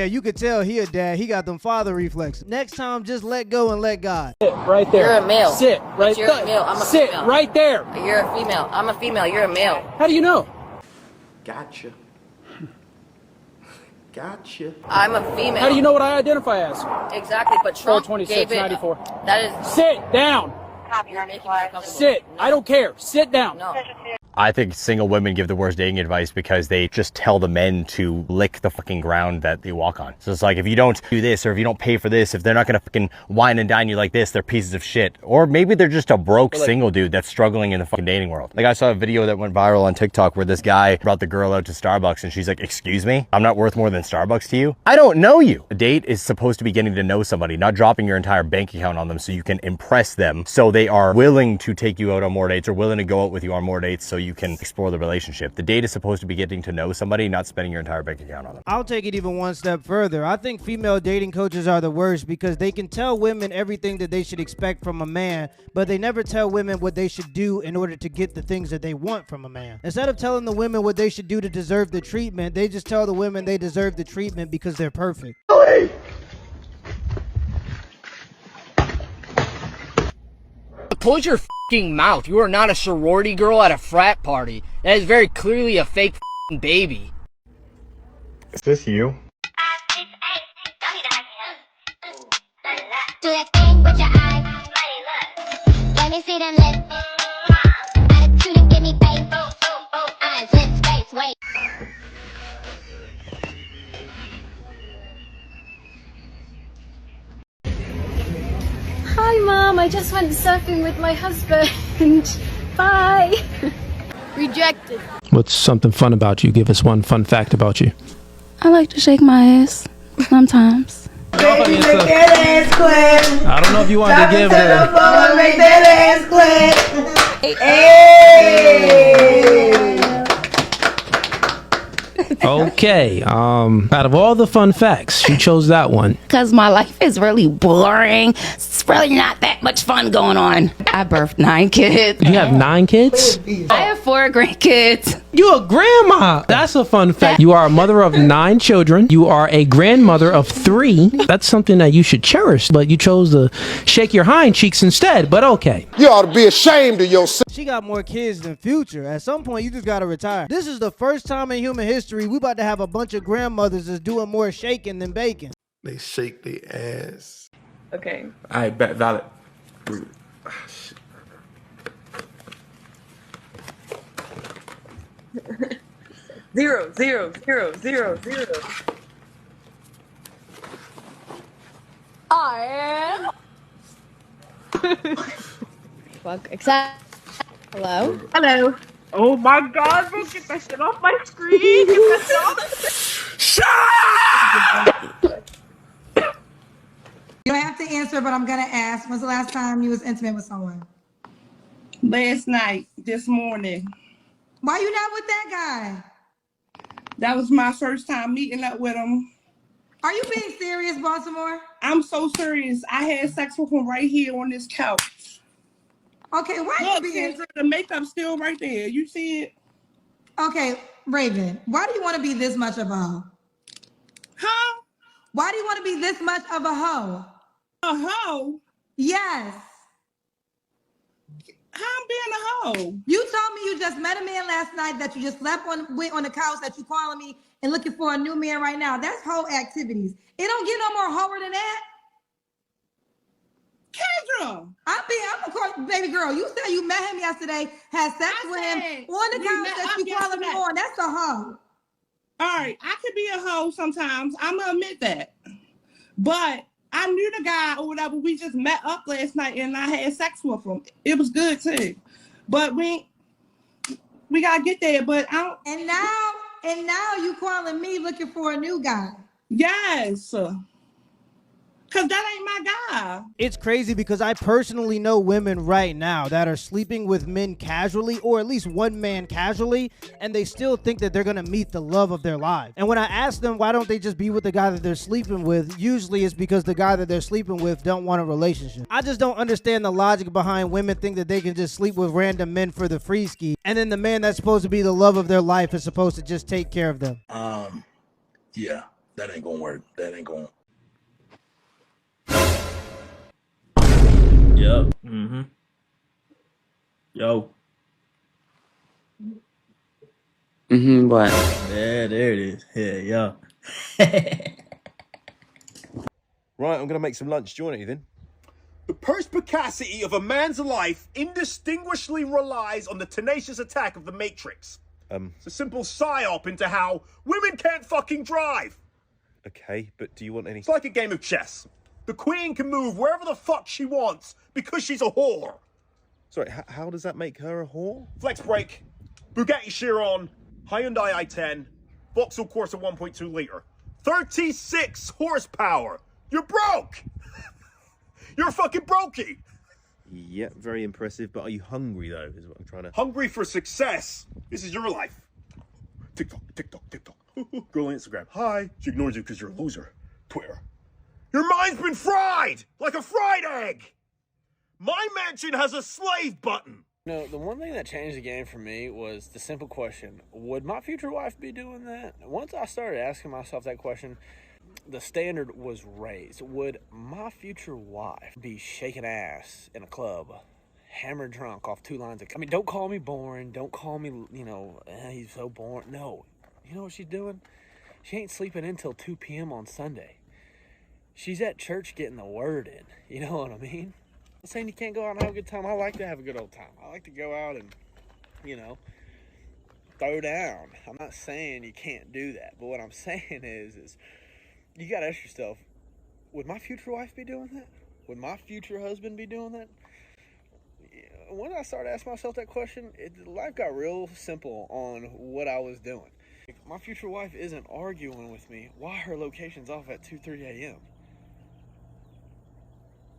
Yeah, you could tell he a dad. He got them father reflexes. Next time, just let go and let God. Sit right there. You're a male. Sit right there. You're a male. I'm a Sit female. right there. You're a female. I'm a female. You're a male. How do you know? Gotcha. Gotcha. I'm a female. How do you know what I identify as? Exactly, but Trump 426, gave it. 94. That is. Sit down. You're making me uncomfortable. Sit. No. I don't care. Sit down. No. I think single women give the worst dating advice because they just tell the men to lick the fucking ground that they walk on. So it's like, if you don't do this, or if you don't pay for this, if they're not gonna fucking wine and dine you like this, they're pieces of shit. Or maybe they're just a broke single dude that's struggling in the fucking dating world. Like, I saw a video that went viral on TikTok where this guy brought the girl out to Starbucks and she's like, excuse me, I'm not worth more than Starbucks to you? I don't know you. A date is supposed to be getting to know somebody, not dropping your entire bank account on them so you can impress them, so they are willing to take you out on more dates or willing to go out with you on more dates so you can explore the relationship. The date is supposed to be getting to know somebody, not spending your entire bank account on them. I'll take it even one step further. I think female dating coaches are the worst because they can tell women everything that they should expect from a man, but they never tell women what they should do in order to get the things that they want from a man. Instead of telling the women what they should do to deserve the treatment, they just tell the women they deserve the treatment because they're perfect. Close your f***ing mouth. You are not a sorority girl at a frat party. That is very clearly a fake f***ing baby. Is this you? Do that thing with your eyes. Let me see them lips. Attitude and give me face. Eyes, lips, face, wait. Hi, Mom. I just went surfing with my husband. Bye. Rejected. What's something fun about you? Give us one fun fact about you. I like to shake my ass sometimes. Baby, make that ass clap. I don't know if you wanted to give the the... phone, make that ass clap. Hey. Okay, out of all the fun facts, she chose that one. Because my life is really boring. It's really not that much fun going on. I birthed 9 kids. You have 9 kids? I have 4 grandkids. You a grandma. That's a fun fact. You are a mother of 9 children. You are a grandmother of 3. That's something that you should cherish, but you chose to shake your hind cheeks instead, but okay. You ought to be ashamed of yourself. She got more kids than Future. At some point, you just gotta retire. This is the first time in human history we about to have a bunch of grandmothers that's doing more shaking than baking. They shake their ass. Okay. I bet valid. Zero, zero, zero, zero, zero. I am. Fuck. Accept. Hello. Hello. Oh my God, bro, get that shit off my screen. Get that shit off. Shut up! You don't have to answer, but I'm gonna ask. When's the last time you was intimate with someone? Last night, this morning. Why you not with that guy? That was my first time meeting up with him. Are you being serious, Baltimore? I'm so serious. I had sex with him right here on this couch. Okay, why Look, you being... the makeup's still right there. You see it? Okay, Raven, why do you want to be this much of a hoe? Huh? Why do you want to be this much of a hoe? A hoe? Yes. How I'm being a hoe? You told me you just met a man last night that you just went on the couch, that you calling me and looking for a new man right now. That's hoe activities. It don't get no more hoer than that. Kendra! I'm of course, baby girl. You said you met him yesterday, had sex with him on the couch that you calling me on. That's a hoe. All right, I could be a hoe sometimes. I'm gonna admit that. But I knew the guy or whatever. We just met up last night and I had sex with him. It was good too. But we gotta get there. But I don't. And now you calling me looking for a new guy. Yes. Cause that ain't my guy. It's crazy because I personally know women right now that are sleeping with men casually, or at least one man casually, and they still think that they're gonna meet the love of their life. And when I ask them why don't they just be with the guy that they're sleeping with, usually it's because the guy that they're sleeping with don't want a relationship. I just don't understand the logic behind women think that they can just sleep with random men for the free ski, and then the man that's supposed to be the love of their life is supposed to just take care of them. Yeah. That ain't gonna work. That ain't gonna. Yep. Mm-hmm. Yo. What? Yeah, there it is. Yeah. Right, I'm gonna make some lunch. Do you want anything? The perspicacity of a man's life indistinguishably relies on the tenacious attack of the Matrix. It's a simple psyop into how women can't fucking drive. Okay, but do you want any... It's like a game of chess. The queen can move wherever the fuck she wants because she's a whore. Sorry, how does that make her a whore? Flex brake, Bugatti Chiron, Hyundai i10, Vauxhall Corsa 1.2 liter, 36 horsepower. You're broke. You're a fucking brokey. Yeah, very impressive, but are you hungry though, is what I'm trying to... Hungry for success. This is your life. TikTok, TikTok, TikTok. Girl on Instagram. Hi. She ignores you because you're a loser. Twitter. Your mind's been fried like a fried egg. My mansion has a slave button. No, the one thing that changed the game for me was the simple question, would my future wife be doing that? Once I started asking myself that question, the standard was raised. Would my future wife be shaking ass in a club, hammered drunk off 2 lines of... I mean, don't call me boring. Don't call me, he's so boring. No. You know what she's doing? She ain't sleeping until 2 p.m. on Sunday. She's at church getting the word in. You know what I mean? I'm saying you can't go out and have a good time. I like to have a good old time. I like to go out and, throw down. I'm not saying you can't do that. But what I'm saying is you got to ask yourself, would my future wife be doing that? Would my future husband be doing that? When I started asking myself that question, life got real simple on what I was doing. If my future wife isn't arguing with me, why her location's off at 2:30 a.m.?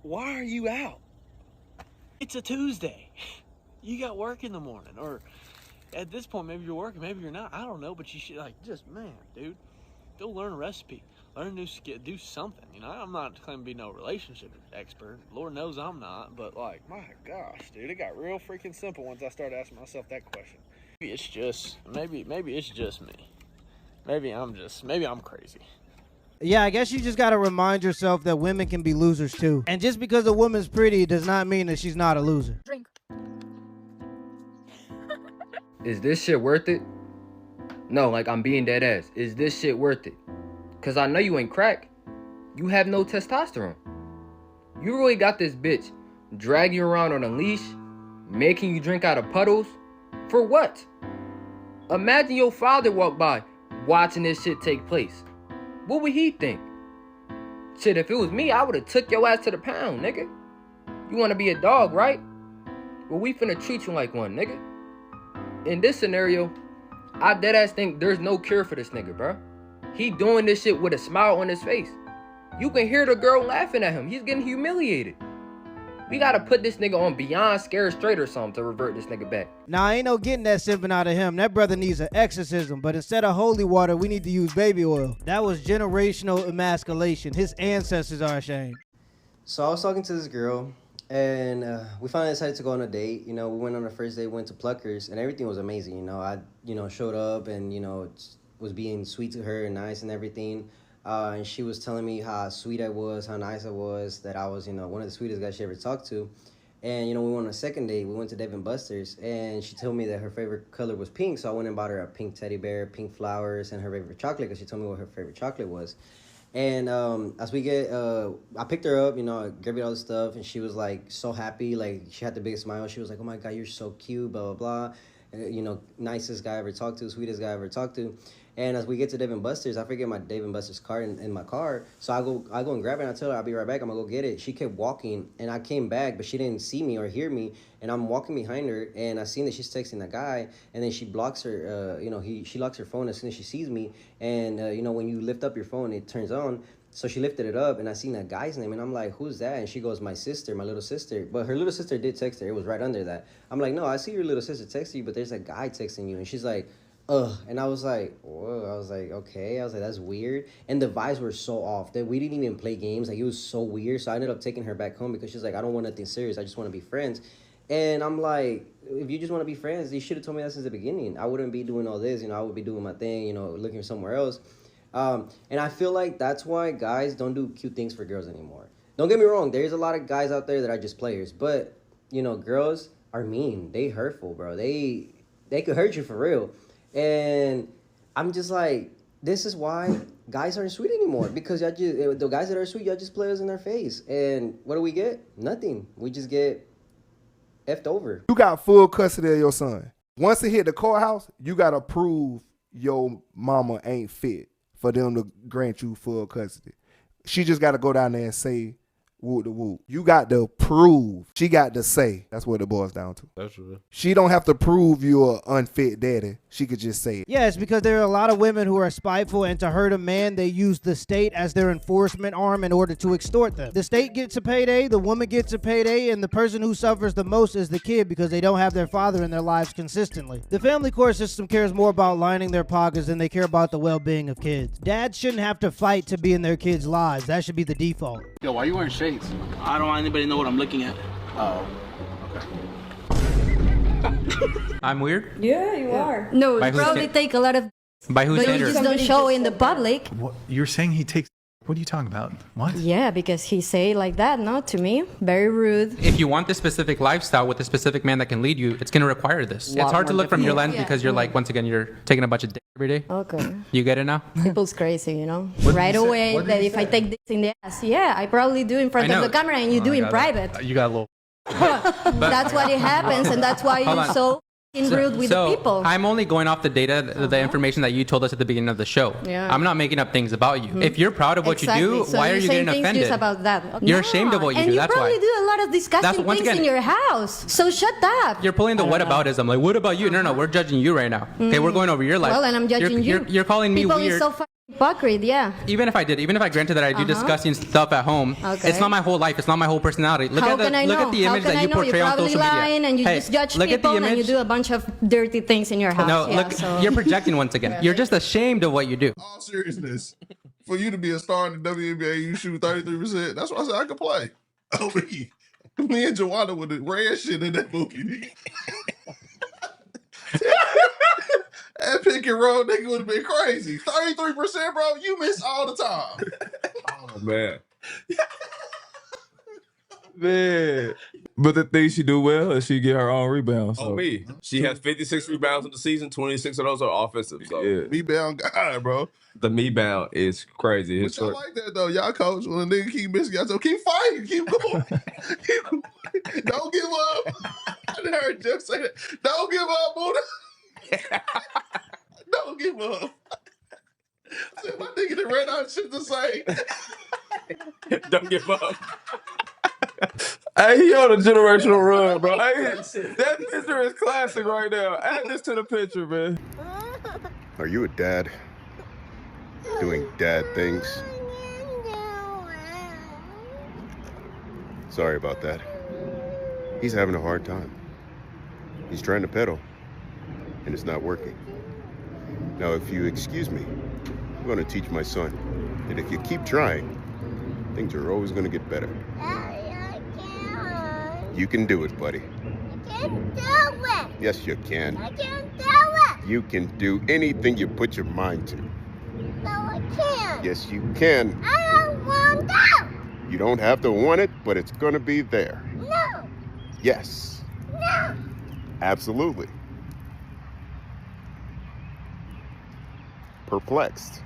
Why are you out? It's a Tuesday. You got work in the morning. Or at this point, maybe you're working, maybe you're not. I don't know, but you should, man, dude, go learn a recipe. Learn a new skill, do something. I'm not claiming to be no relationship expert. Lord knows I'm not, but my gosh, dude, it got real freaking simple once I started asking myself that question. Maybe it's just me. Maybe I'm crazy. Yeah, I guess you just gotta remind yourself that women can be losers too. And just because a woman's pretty does not mean that she's not a loser. Drink. Is this shit worth it? No, I'm being dead ass. Is this shit worth it? Cause I know you ain't crack. You have no testosterone. You really got this bitch drag you around on a leash, making you drink out of puddles. For what? Imagine your father walk by watching this shit take place. What would he think? Shit, if it was me, I would've took your ass to the pound, nigga. You wanna be a dog, right? Well, we finna treat you like one, nigga. In this scenario, I deadass think there's no cure for this nigga, bro. He doing this shit with a smile on his face. You can hear the girl laughing at him. He's getting humiliated. We gotta put this nigga on Beyond Scared Straight or something to revert this nigga back. Now, ain't no getting that simping out of him. That brother needs an exorcism, but instead of holy water, we need to use baby oil. That was generational emasculation. His ancestors are ashamed. So I was talking to this girl, and we finally decided to go on a date. We went on the first date, went to Pluckers, and everything was amazing. I showed up and, was being sweet to her and nice and everything. And she was telling me how sweet I was, how nice I was, that I was, one of the sweetest guys she ever talked to. And, we went on a second date. We went to Dave & Buster's, and she told me that her favorite color was pink. So I went and bought her a pink teddy bear, pink flowers, and her favorite chocolate, because she told me what her favorite chocolate was. And as we get, I picked her up, I gave her all the stuff, and she was, so happy. She had the biggest smile. She was like, oh, my God, you're so cute, blah, blah, blah. Nicest guy I ever talked to, sweetest guy I ever talked to. And as we get to Dave & Buster's, I forget my Dave & Buster's card in my car. So I go and grab it, and I tell her I'll be right back. I'm going to go get it. She kept walking, and I came back, but she didn't see me or hear me. And I'm walking behind her, and I seen that she's texting a guy, and then she blocks her, she locks her phone as soon as she sees me. And, when you lift up your phone, it turns on. So she lifted it up, and I seen that guy's name, and I'm like, who's that? And she goes, my sister, my little sister. But her little sister did text her. It was right under that. I'm like, no, I see your little sister text you, but there's a guy texting you. And she's like, ugh. And I was like, whoa. I was like, okay. I was like, that's weird. And the vibes were so off that we didn't even play games. It was so weird. So I ended up taking her back home because she's like, I don't want nothing serious. I just want to be friends. And I'm like, if you just want to be friends, you should have told me that since the beginning. I wouldn't be doing all this. I would be doing my thing, looking somewhere else. And I feel like that's why guys don't do cute things for girls anymore. Don't get me wrong, there's a lot of guys out there that are just players, but you know, girls are mean. They hurtful, bro. They could hurt you for real. And I'm just like, this is why guys aren't sweet anymore, because y'all just, the guys that are sweet, y'all just play us in their face. And what do we get? Nothing. We just get effed over. You got full custody of your son. Once it hit the courthouse, you got to prove your mama ain't fit for them to grant you full custody. She just got to go down there and say, whoop the whoop. You got to prove. She got to say. That's what it boils down to. That's true. She don't have to prove you're an unfit daddy. She could just say it. Yeah, it's because there are a lot of women who are spiteful, and to hurt a man, they use the state as their enforcement arm in order to extort them. The state gets a payday, the woman gets a payday, and the person who suffers the most is the kid because they don't have their father in their lives consistently. The family court system cares more about lining their pockets than they care about the well-being of kids. Dads shouldn't have to fight to be in their kids' lives. That should be the default. Yo, why are you wearing shades? I don't want anybody to know what I'm looking at. Oh. I'm weird? Yeah, you are. No, By you whose probably sta- take a lot of, By whose but you standard? just don't show in the public. What, you're saying he takes... What are you talking about? What? Yeah, because he say like that, no, to me. Very rude. If you want this specific lifestyle with a specific man that can lead you, it's going to require this. Lot It's hard to more look from your lens difficult. because you're like, once again, you're taking a bunch of dick every day. Okay. You get it now? People's crazy, you know? What did Right he say? away, What did that he if I take this in the ass, yeah, I probably do in front I of know. the camera and you do in private. You got a little... That's what it happens, and that's why Hold you're on. so rude with the people. I'm only going off the data, the information that you told us at the beginning of the show. Yeah. I'm not making up things about you. Mhm. If you're proud of what Exactly. you do, So why are you're you saying getting things offended? just about that. You're ashamed of what you and do. That's probably why. do a lot of disgusting once things again- in your house. So shut up. You're pulling the whataboutism. Like, what about you? No, we're judging you right now. Okay, we're going over your life. Well, and I'm judging you're, you. You're calling me People weird. is so fucking hypocrite, yeah. Even if I granted that I do disgusting stuff at home, Okay. it's not my whole life. It's not my whole personality. Look How at the can I know? look at the How image can that I you know? portray You're on probably social media. lying and you Hey, just judge look at the people and you image. do a bunch of dirty things in your house. No, yeah, look, so. you're projecting once again. You're just ashamed of what you do. All seriousness, for you to be a star in the WNBA, you shoot 33%. That's why I said I could play. Oh, me and Joanna with the red shit in that movie. That pick and roll nigga would have been crazy. 33%, bro. You miss all the time. Oh, man. Man. But the thing she do well is she get her own rebounds. So. Oh, me. She has 56 rebounds in the season. 26 of those are offensive. So. Yeah. Me-bound guy, bro. The me-bound is crazy. But y'all like that, though. Y'all coach, when a nigga keep missing, y'all tell keep fighting. Keep going. Don't give up. I done heard Jeff say that. Don't give up, Buddha. Don't give up. I said, my nigga that ran out of shit to say. Don't give up. Hey, he on a generational run, bro. Hey, that picture is classic right now. Add this to the picture, man. Are you a dad? Doing dad things? Sorry about that. He's having a hard time. He's trying to pedal, and it's not working. Now, if you excuse me, I'm going to teach my son that if you keep trying, things are always going to get better. You can do it, buddy. I can't do it. Yes, you can. I can't do it. You can do anything you put your mind to. No, I can't. Yes, you can. I don't want that. You don't have to want it, but it's going to be there. No. Yes. No. Absolutely. Perplexed.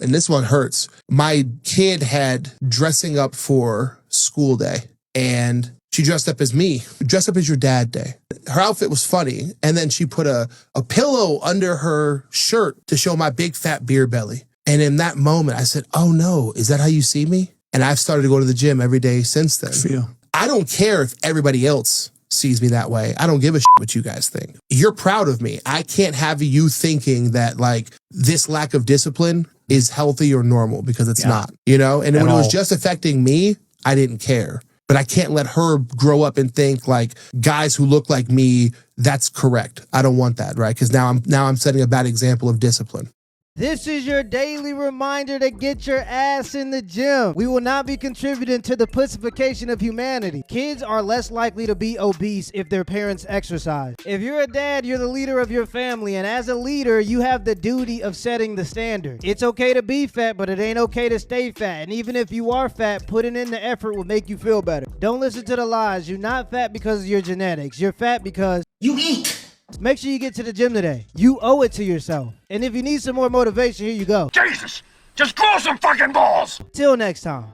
And this one hurts. My kid had dressing up for school day, and she dressed up as me, dressed up as your dad day. Her outfit was funny, and then she put a pillow under her shirt to show my big fat beer belly. And in that moment, I said, oh no, is that how you see me? And I've started to go to the gym every day since then. I don't care if everybody else sees me that way. I don't give a shit what you guys think. You're proud of me. I can't have you thinking that like this lack of discipline is healthy or normal, because it's not, you know? And when it was just affecting me, I didn't care. But I can't let her grow up and think like guys who look like me, that's correct. I don't want that, right? Because now I'm setting a bad example of discipline. This is your daily reminder to get your ass in the gym. We will not be contributing to the pussification of humanity. Kids are less likely to be obese if their parents exercise. If you're a dad, you're the leader of your family, and as a leader, you have the duty of setting the standard. It's okay to be fat, but it ain't okay to stay fat. And even if you are fat, putting in the effort will make you feel better. Don't listen to the lies. You're not fat because of your genetics. You're fat because you eat. Make sure you get to the gym today. You owe it to yourself. And if you need some more motivation, here you go. Jesus! Just grow some fucking balls! Till next time.